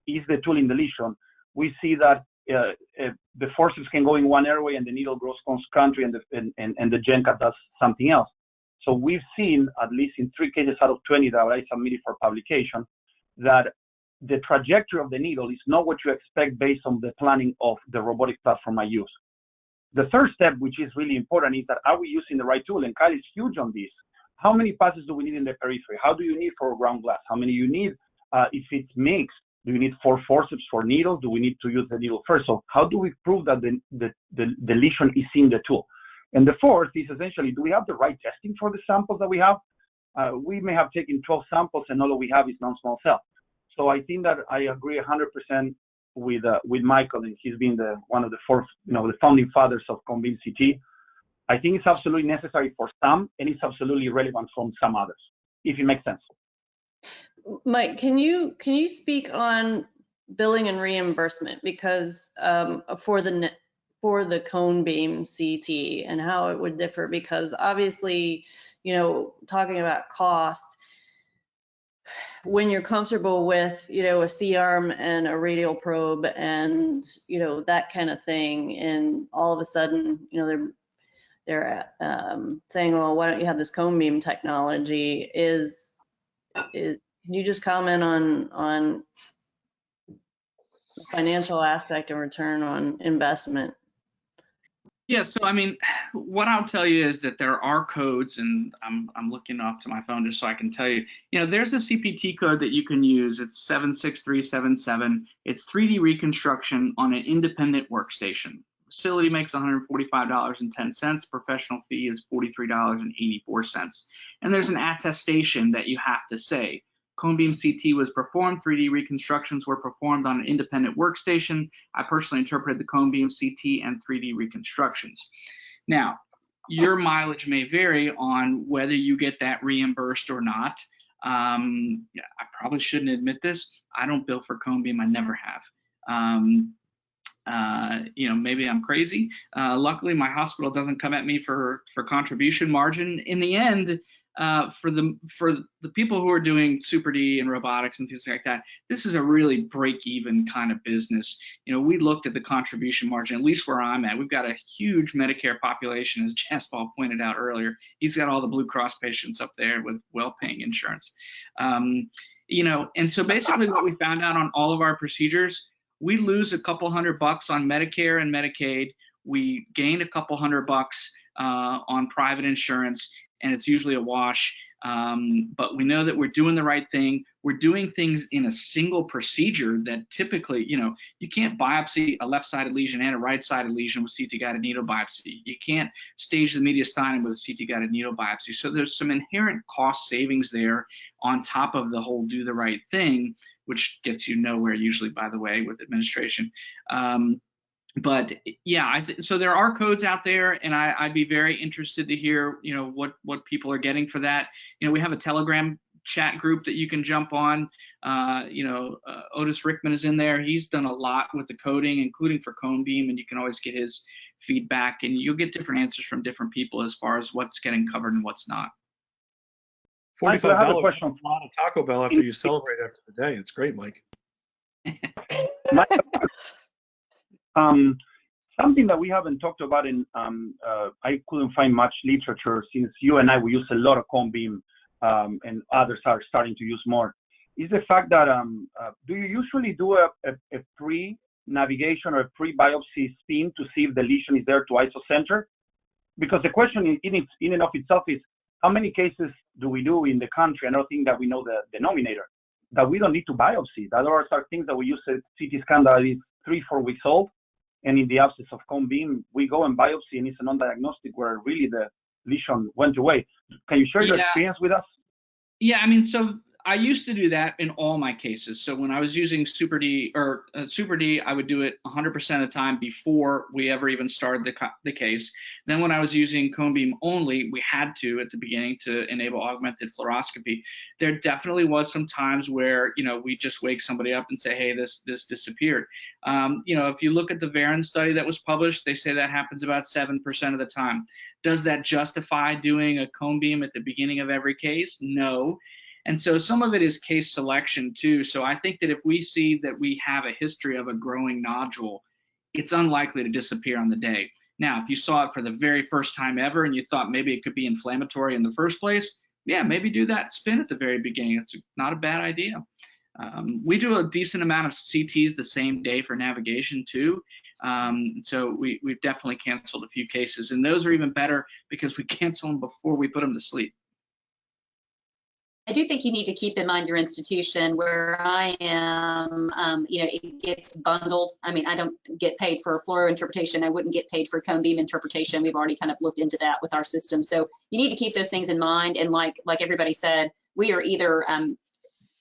the tool in the lesion, we see that the forceps can go in one airway and the needle goes cross-country and the GenCat does something else. So we've seen, at least in 3 cases out of 20 that I submitted for publication, that the trajectory of the needle is not what you expect based on the planning of the robotic platform I use. The third step, which is really important, is that are we using the right tool? And Kyle is huge on this. How many passes do we need in the periphery? How do you need for ground glass? How many you need if it's mixed? Do you need 4 forceps for needles? Do we need to use the needle first? So how do we prove that the lesion is in the tool? And the fourth is essentially, do we have the right testing for the samples that we have? We may have taken 12 samples and all we have is non-small cell. So I think that I agree 100% with Michael, and he's been one of the the founding fathers of cone beam CT. I think it's absolutely necessary for some, and it's absolutely relevant from some others, if it makes sense. Mike, can you speak on billing and reimbursement, because for the cone beam CT and how it would differ? Because obviously, talking about cost, when you're comfortable with, a C-arm and a radial probe and, that kind of thing, and all of a sudden, they're saying, well, why don't you have this cone beam technology? Can you just comment on the financial aspect and return on investment? Yeah, so I mean, what I'll tell you is that there are codes, and I'm looking off to my phone just so I can tell you. There's a CPT code that you can use. It's 76377. It's 3D reconstruction on an independent workstation. Facility makes $145.10. Professional fee is $43.84. And there's an attestation that you have to say. Cone beam CT was performed, 3D reconstructions were performed on an independent workstation. I personally interpreted the cone beam CT and 3D reconstructions. Now, your mileage may vary on whether you get that reimbursed or not. I probably shouldn't admit this. I don't bill for cone beam, I never have. Maybe I'm crazy. Luckily, my hospital doesn't come at me for contribution margin. In the end, for the people who are doing Super D and robotics and things like that, this is a really break-even kind of business. We looked at the contribution margin, at least where I'm at. We've got a huge Medicare population, as Jaspal pointed out earlier. He's got all the Blue Cross patients up there with well-paying insurance. And so basically what we found out on all of our procedures, we lose a couple $100 on Medicare and Medicaid. We gain a couple $100 on private insurance, and it's usually a wash. But we know that we're doing the right thing. We're doing things in a single procedure that typically, you can't biopsy a left-sided lesion and a right-sided lesion with CT-guided needle biopsy. You can't stage the mediastinum with a CT-guided needle biopsy. So there's some inherent cost savings there on top of the whole do the right thing, which gets you nowhere usually, by the way, with administration. But yeah, so there are codes out there, and I'd be very interested to hear, what people are getting for that. We have a Telegram chat group that you can jump on. Otis Rickman is in there. He's done a lot with the coding, including for cone beam, and you can always get his feedback, and you'll get different answers from different people as far as what's getting covered and what's not. $45 is a lot of Taco Bell after you celebrate after the day. It's great, Mike. Something that we haven't talked about I couldn't find much literature since you and we use a lot of cone beam and others are starting to use more, is the fact that do you usually do a pre-navigation or a pre-biopsy spin to see if the lesion is there to isocenter? Because the question in and of itself is, how many cases do we do in the country? I don't think that we know the denominator, that we don't need to biopsy. That are things that we use a CT scan that is 3-4 weeks old. And in the absence of cone beam, we go and biopsy, and it's a non-diagnostic where really the lesion went away. Can you share your experience with us? Yeah, I mean, so I used to do that in all my cases. So when I was using Super D, I would do it 100% of the time before we ever even started the case. Then when I was using cone beam only, we had to at the beginning to enable augmented fluoroscopy. There definitely was some times where we just wake somebody up and say, hey, this disappeared. If you look at the Varon study that was published, they say that happens about 7% of the time. Does that justify doing a cone beam at the beginning of every case? No. And so some of it is case selection too. So I think that if we see that we have a history of a growing nodule, it's unlikely to disappear on the day. Now, if you saw it for the very first time ever and you thought maybe it could be inflammatory in the first place, yeah, maybe do that spin at the very beginning. It's not a bad idea. We do a decent amount of CTs the same day for navigation too. So we've definitely canceled a few cases, and those are even better because we cancel them before we put them to sleep. I do think you need to keep in mind your institution. Where I am, it gets bundled. I mean, I don't get paid for fluoro interpretation. I wouldn't get paid for cone beam interpretation. We've already kind of looked into that with our system. So you need to keep those things in mind. And like everybody said, we are either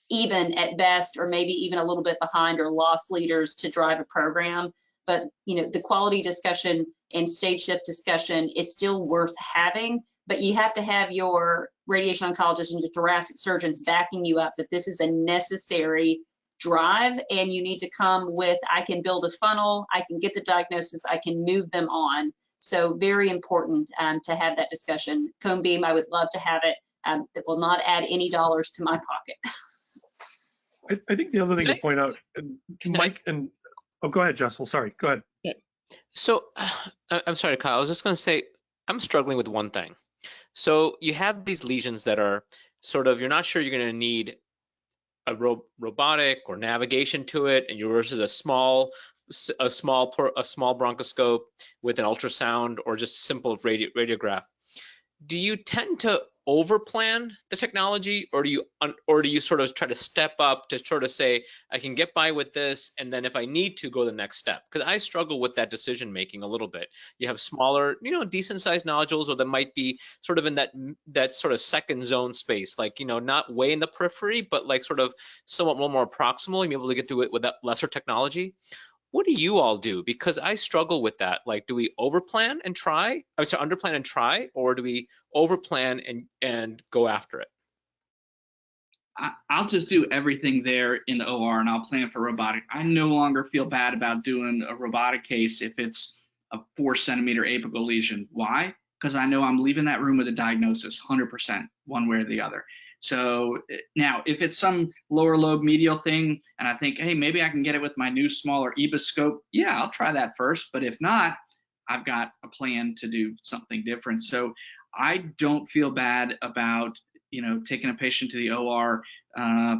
even at best, or maybe even a little bit behind or loss leaders to drive a program. But the quality discussion and stage shift discussion is still worth having, but you have to have your radiation oncologists and your thoracic surgeons backing you up that this is a necessary drive, and you need to come with, I can build a funnel, I can get the diagnosis, I can move them on. So very important to have that discussion. Cone beam, I would love to have it. That will not add any dollars to my pocket. I think the other thing to point out, Mike, and oh, go ahead, Jess. Well, sorry, go ahead. Yeah. So I'm sorry, Kyle. I was just going to say, I'm struggling with one thing. So you have these lesions that are sort of, you're not sure you're going to need a robotic or navigation to it, and yours is a small bronchoscope with an ultrasound or just simple radiograph. Do you tend to overplan the technology, or do you sort of try to step up to sort of say, I can get by with this, and then if I need to, go the next step? Because I struggle with that decision making a little bit. You have smaller, decent sized nodules, or that might be sort of in that sort of second zone space, like not way in the periphery, but like sort of somewhat more proximal, and be able to get to it with that lesser technology. What do you all do? Because I struggle with that. Like, do we overplan and try? I sorry, underplan and try, or do we overplan and go after it? I'll just do everything there in the OR, and I'll plan for robotic. I no longer feel bad about doing a robotic case if it's a 4-centimeter apical lesion. Why? Because I know I'm leaving that room with a diagnosis, 100%, one way or the other. So now, if it's some lower lobe medial thing, and I think, hey, maybe I can get it with my new smaller EBA scope, yeah, I'll try that first. But if not, I've got a plan to do something different. So I don't feel bad about taking a patient to the OR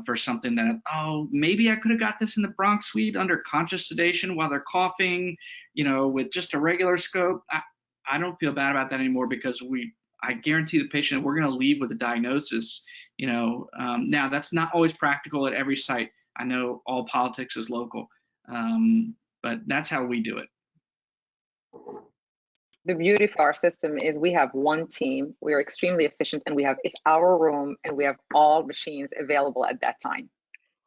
for something that, oh, maybe I could have got this in the bronch suite under conscious sedation while they're coughing, with just a regular scope. I don't feel bad about that anymore, because I guarantee the patient we're going to leave with a diagnosis. Now that's not always practical at every site. I know all politics is local, but that's how we do it. The beauty of our system is we have one team, we are extremely efficient, and it's our room, and we have all machines available at that time.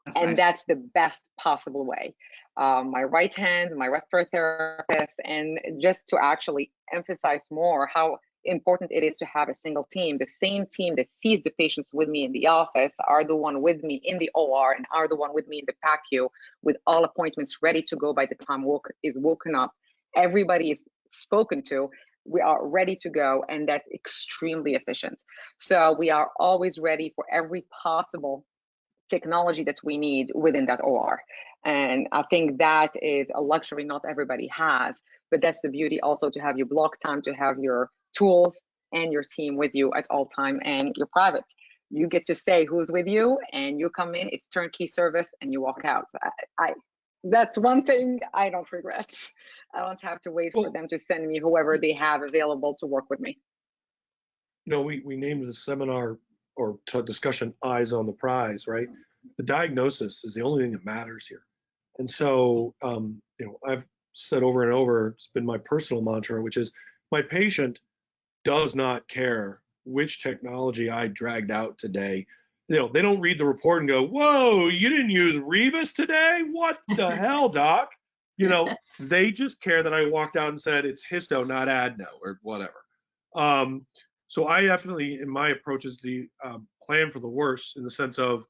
That's and nice. That's the best possible way. My right hand, my respiratory therapist, and just to actually emphasize more how important it is to have a single team. The same team that sees the patients with me in the office are the one with me in the OR and are the one with me in the PACU, with all appointments ready to go by the time work is woken up. Everybody is spoken to. We are ready to go, and that's extremely efficient. So we are always ready for every possible technology that we need within that OR. And I think that is a luxury not everybody has, but that's the beauty also, to have your block time, to have your tools and your team with you at all time, and you're private. You get to say who's with you, and you come in, it's turnkey service, and you walk out. So that's one thing I don't regret. I don't have to wait for them to send me whoever they have available to work with me. We named the seminar or discussion Eyes on the Prize, right? The diagnosis is the only thing that matters here. And so, I've said over and over, it's been my personal mantra, which is my patient does not care which technology I dragged out today. They don't read the report and go, whoa, you didn't use Rebus today? What the hell, doc? They just care that I walked out and said it's histo, not adeno, or whatever. So I definitely, in my approach, is the plan for the worst, in the sense of,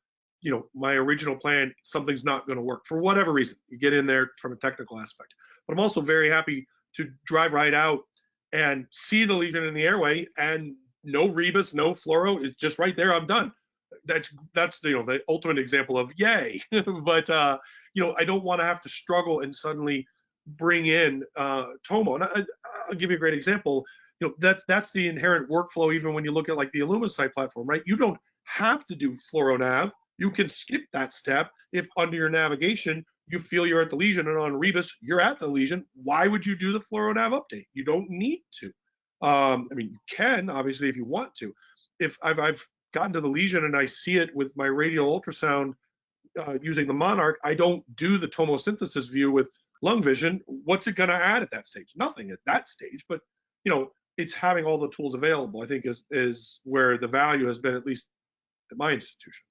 my original plan, something's not going to work for whatever reason. You get in there from a technical aspect. But I'm also very happy to drive right out and see the lesion in the airway, and no Rebus, no fluoro, it's just right there, I'm done. That's the ultimate example of yay. But I don't want to have to struggle and suddenly bring in Tomo. And I'll give you a great example. You know, that's the inherent workflow. Even when you look at like the Illuminate platform, right? You don't have to do FluoroNav. You can skip that step if under your navigation you feel you're at the lesion, and on Rebus you're at the lesion. Why would you do the FluoroNav update? You don't need to. I mean, you can obviously if you want to. If I've gotten to the lesion and I see it with my radial ultrasound using the Monarch, I don't do the tomosynthesis view with lung vision. What's it going to add at that stage? Nothing at that stage, but you know, it's having all the tools available, I think, is where the value has been, at least at my institution.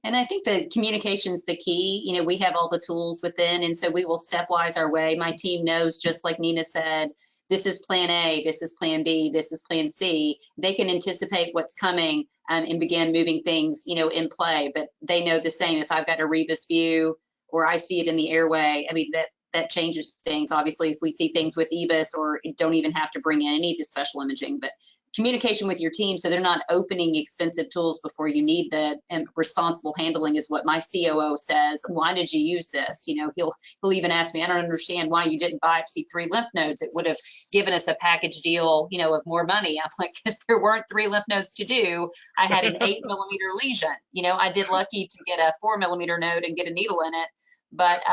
And I think the communication's the key. You know, we have all the tools within, and so we will stepwise our way. My team knows, just like Nina said, this is plan A, this is plan B, this is plan C. They can anticipate what's coming and begin moving things, you know, in play. But they know the same. If I've got a Rebus view or I see it in the airway, I mean, that changes things. Obviously, if we see things with EBUS, or don't even have to bring in any of the special imaging, but communication with your team so they're not opening expensive tools before you need them. And responsible handling is what my COO says. Why did you use this? You know, he'll even ask me, I don't understand why you didn't biopsy 3 lymph nodes. It would have given us a package deal, you know, of more money. I'm like, because there weren't 3 lymph nodes to do. I had an 8mm lesion. You know, I did lucky to get a 4mm node and get a needle in it. But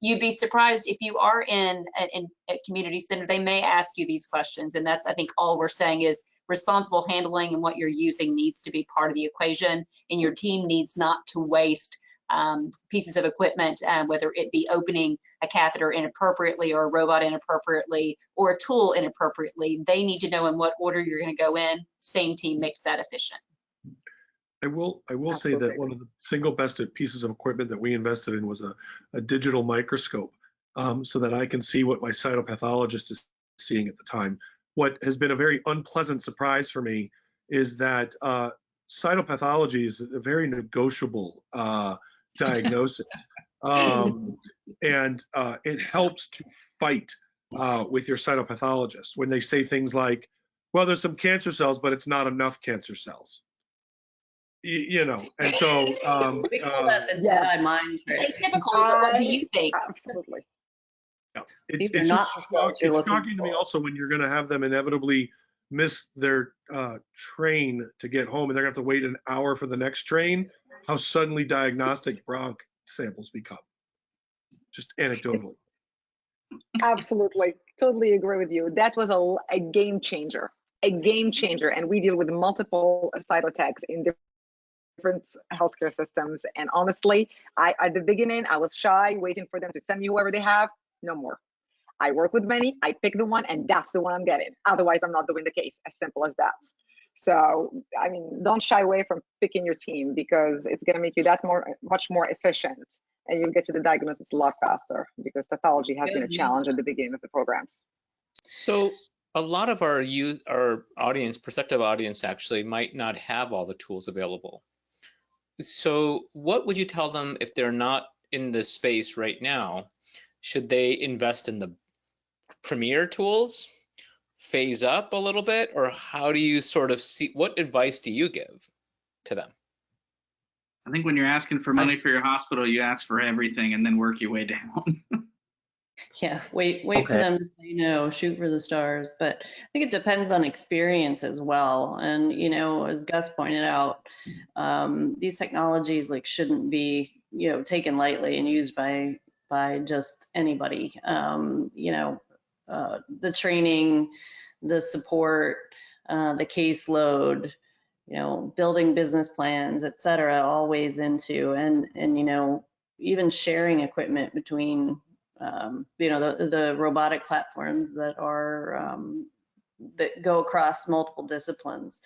you'd be surprised if you are in a community center, they may ask you these questions. And that's, I think, all we're saying is responsible handling and what you're using needs to be part of the equation. And your team needs not to waste pieces of equipment, whether it be opening a catheter inappropriately or a robot inappropriately or a tool inappropriately. They need to know in what order you're going to go in. Same team makes that efficient. I will say that one of the single best pieces of equipment that we invested in was a digital microscope, so that I can see what my cytopathologist is seeing at the time. What has been a very unpleasant surprise for me is that cytopathology is a very negotiable diagnosis, and it helps to fight with your cytopathologist when they say things like, well, there's some cancer cells, but it's not enough cancer cells. You know, and so we call that the Jedi mind trick. It's typical, but what do you think? Absolutely. Yeah. These It's are not just the cells you're looking shocking to me for. also when you're going to have them inevitably miss their train to get home, and they're going to have to wait an hour for the next train. How suddenly diagnostic bronch samples become, just anecdotally. Absolutely, totally agree with you. That was a game changer, and we deal with multiple cytotechs in different healthcare systems. And honestly, at the beginning, I was shy, waiting for them to send me whoever they have. No more. I work with many, I pick the one, and that's the one I'm getting. Otherwise, I'm not doing the case. As simple as that. So, I mean, don't shy away from picking your team, because it's going to make you much more efficient, and you'll get to the diagnosis a lot faster, because pathology has been a challenge at the beginning of the programs. So a lot of our audience, prospective audience, actually might not have all the tools available. So what would you tell them if they're not in this space right now? Should they invest in the premier tools, phase up a little bit, or how do you sort of see, what advice do you give to them? I think when you're asking for money for your hospital, you ask for everything and then work your way down. Yeah, wait for them to say no, shoot for the stars. But I think it depends on experience as well. And, you know, as Gus pointed out, these technologies shouldn't be, you know, taken lightly and used by just anybody. You know, the training, the support, the caseload, you know, building business plans, et cetera, all weighs into, and, you know, even sharing equipment between, you know, the robotic platforms that are, that go across multiple disciplines.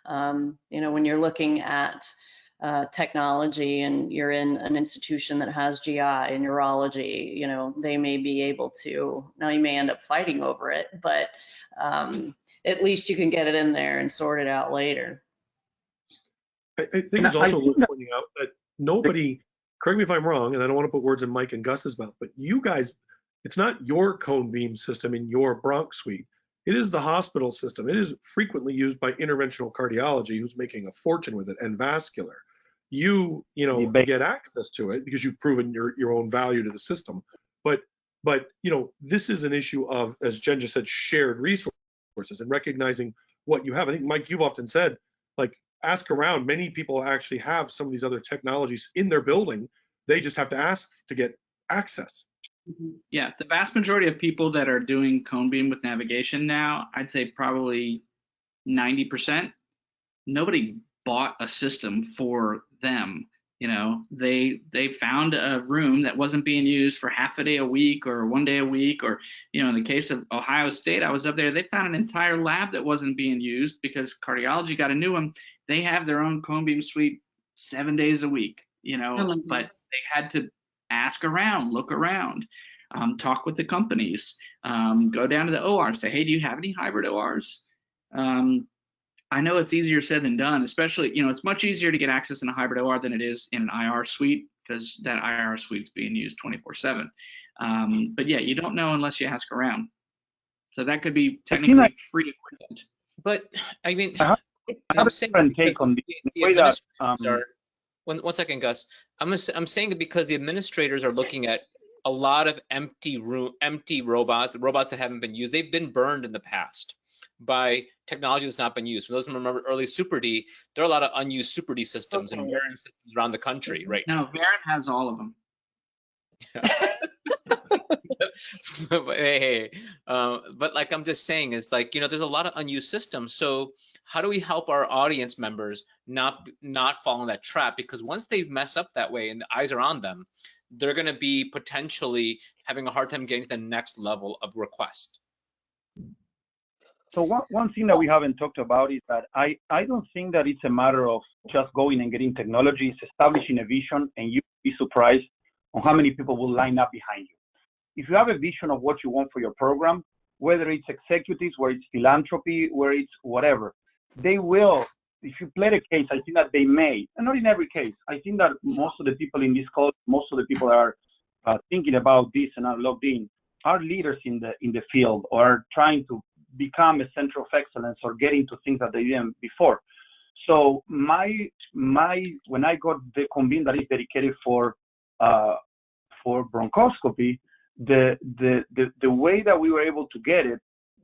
You know, when you're looking at technology and you're in an institution that has GI and urology, you know, they may be able to, now you may end up fighting over it, but at least you can get it in there and sort it out later. I think it's also worth pointing out that nobody, correct me if I'm wrong, and I don't want to put words in Mike and Gus's mouth, but you guys, it's not your cone beam system in your bronch suite. It is the hospital system. It is frequently used by interventional cardiology, who's making a fortune with it, and vascular. You know, get access to it because you've proven your own value to the system. But But, you know, this is an issue of, as Jen just said, shared resources and recognizing what you have. I think, Mike, you've often said, like, ask around. Many people actually have some of these other technologies in their building. They just have to ask to get access. Yeah, the vast majority of people that are doing cone beam with navigation now, I'd say probably 90%, nobody bought a system for them. You know, they found a room that wasn't being used for half a day a week or 1 day a week, or, you know, in the case of Ohio State, I was up there, they found an entire lab that wasn't being used because cardiology got a new one. They have their own cone beam suite 7 days a week, you know, but they had to ask around, look around, talk with the companies, go down to the OR, say, hey, do you have any hybrid ORs? I know it's easier said than done, especially, you know, it's much easier to get access in a hybrid OR than it is in an IR suite, because that IR suite is being used 24/7. But yeah, you don't know unless you ask around. So that could be technically free equipment. But I mean, I'm saying take on the way that, one second, Gus. I'm saying it because the administrators are looking at a lot of empty robots, the robots that haven't been used. They've been burned in the past by technology that's not been used. For those who remember early Super D, there are a lot of unused Super D systems and Varian systems around the country right now. No, Varian has all of them. But like I'm just saying is, like, you know, there's a lot of unused systems. So how do we help our audience members not fall in that trap? Because once they mess up that way and the eyes are on them, they're going to be potentially having a hard time getting to the next level of request. So one thing that we haven't talked about is that I don't think that it's a matter of just going and getting technology. It's establishing a vision, and you'll be surprised on how many people will line up behind you. If you have a vision of what you want for your program, whether it's executives, whether it's philanthropy, whether it's whatever, they will. If you play the case, I think that they may, and not in every case. I think that most of the people in this call, most of the people that are thinking about this and are logged in, are leaders in the field, or are trying to become a center of excellence or get into things that they didn't before. So when I got the convene that is dedicated for bronchoscopy, the way that we were able to get it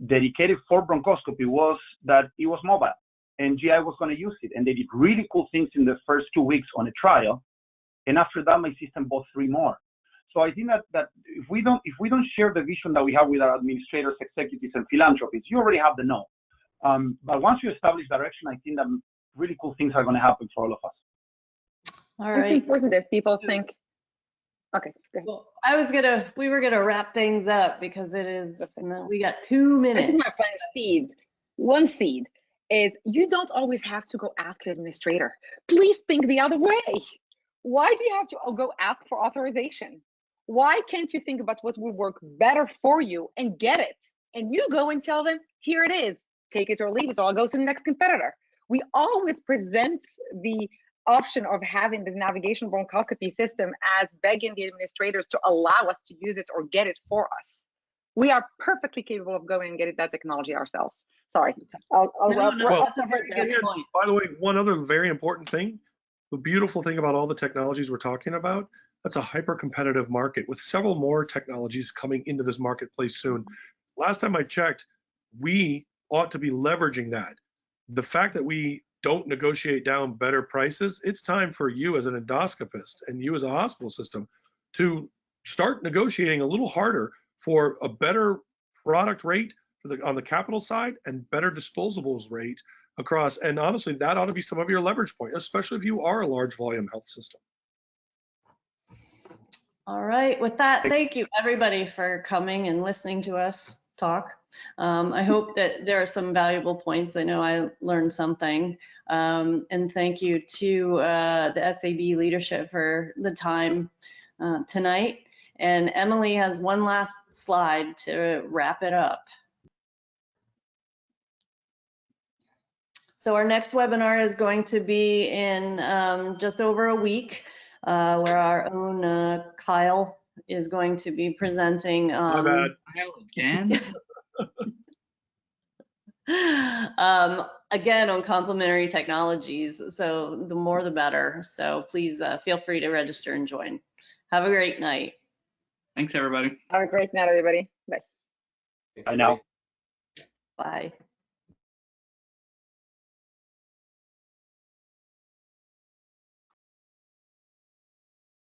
dedicated for bronchoscopy was that it was mobile, and GI was going to use it, and they did really cool things in the first 2 weeks on a trial, and after that my system bought 3 more. So I think that if we don't share the vision that we have with our administrators, executives, and philanthropists, you already have the know. But once you establish direction, I think that really cool things are going to happen for all of us. All right. It's important that people think. Okay. Well, we were gonna wrap things up because we got 2 minutes. I just want to plant a seed. One seed is you don't always have to go ask the administrator. Please think the other way. Why do you have to go ask for authorization? Why can't you think about what would work better for you and get it? And you go and tell them, here it is, take it or leave it, or I'll go to the next competitor. We always present the option of having this navigation bronchoscopy system as begging the administrators to allow us to use it or get it for us. We are perfectly capable of going and getting that technology ourselves. Sorry. That's a very good point. By the way, one other very important thing, the beautiful thing about all the technologies we're talking about, that's a hyper-competitive market with several more technologies coming into this marketplace soon. Last time I checked, we ought to be leveraging that. The fact that we don't negotiate down better prices, it's time for you as an endoscopist and you as a hospital system to start negotiating a little harder for a better product rate on the capital side and better disposables rate across. And honestly, that ought to be some of your leverage point, especially if you are a large volume health system. All right, with that, thank you everybody for coming and listening to us talk. I hope that there are some valuable points. I know I learned something. And thank you to the SAB leadership for the time tonight. And Emily has one last slide to wrap it up. So our next webinar is going to be in just over a week, where our own Kyle is going to be presenting. My bad. Kyle again? Again, on complementary technologies. So the more the better. So please feel free to register and join. Have a great night. Thanks, everybody. Have a great night, everybody. Bye. Thanks, I know. everybody. Bye.